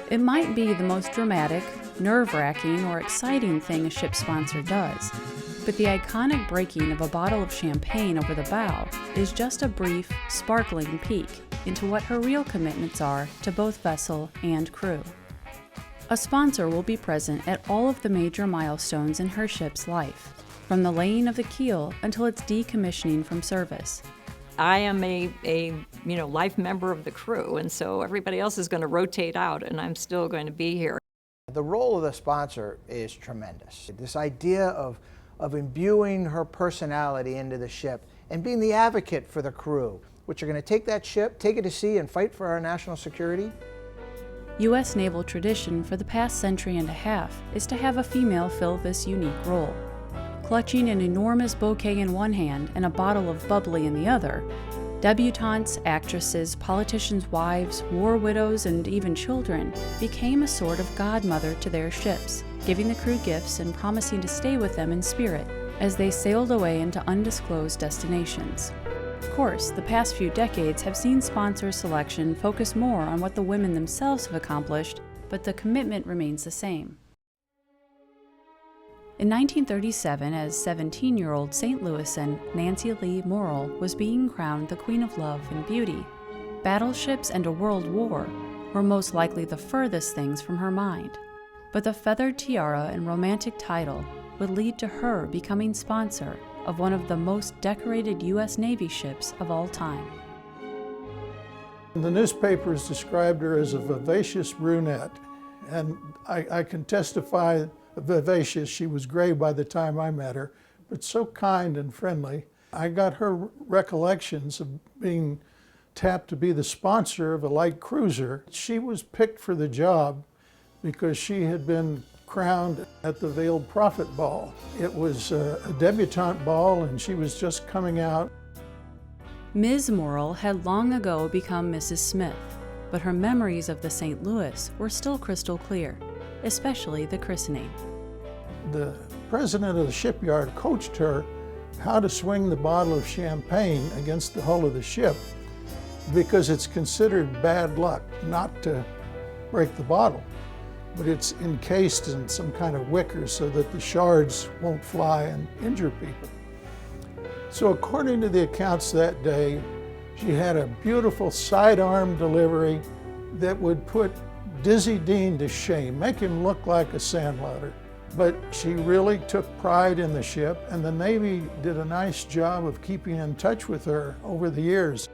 It might be the most dramatic, nerve-wracking, or exciting thing a ship sponsor does, but the iconic breaking of a bottle of champagne over the bow is just a brief, sparkling peek into what her real commitments are to both vessel and crew. A sponsor will be present at all of the major milestones in her ship's life, from the laying of the keel until its decommissioning from service. I am a life member of the crew, and so everybody else is going to rotate out, and I'm still going to be here. The role of the sponsor is tremendous. This idea of imbuing her personality into the ship and being the advocate for the crew, which are going to take that ship, take it to sea, and fight for our national security. U.S. naval tradition for the past century and a half is to have a female fill this unique role. Clutching an enormous bouquet in one hand and a bottle of bubbly in the other, debutantes, actresses, politicians' wives, war widows, and even children became a sort of godmother to their ships, giving the crew gifts and promising to stay with them in spirit as they sailed away into undisclosed destinations. Of course, the past few decades have seen sponsor selection focus more on what the women themselves have accomplished, but the commitment remains the same. In 1937, as 17-year-old St. Louisan Nancy Lee Morrill was being crowned the Queen of Love and Beauty, battleships and a world war were most likely the furthest things from her mind. But the feathered tiara and romantic title would lead to her becoming sponsor of one of the most decorated U.S. Navy ships of all time. The newspapers described her as a vivacious brunette, and I can testify vivacious. She was gray by the time I met her, but so kind and friendly. I got her recollections of being tapped to be the sponsor of a light cruiser. She was picked for the job because she had been crowned at the Veiled Prophet Ball. It was a debutante ball, and she was just coming out. Ms. Morrill had long ago become Mrs. Smith, but her memories of the St. Louis were still crystal clear, especially the christening. The president of the shipyard coached her how to swing the bottle of champagne against the hull of the ship, because it's considered bad luck not to break the bottle, but it's encased in some kind of wicker so that the shards won't fly and injure people. So according to the accounts that day, she had a beautiful sidearm delivery that would put Dizzy Dean to shame, make him look like a sandlotter. But she really took pride in the ship, and the Navy did a nice job of keeping in touch with her over the years.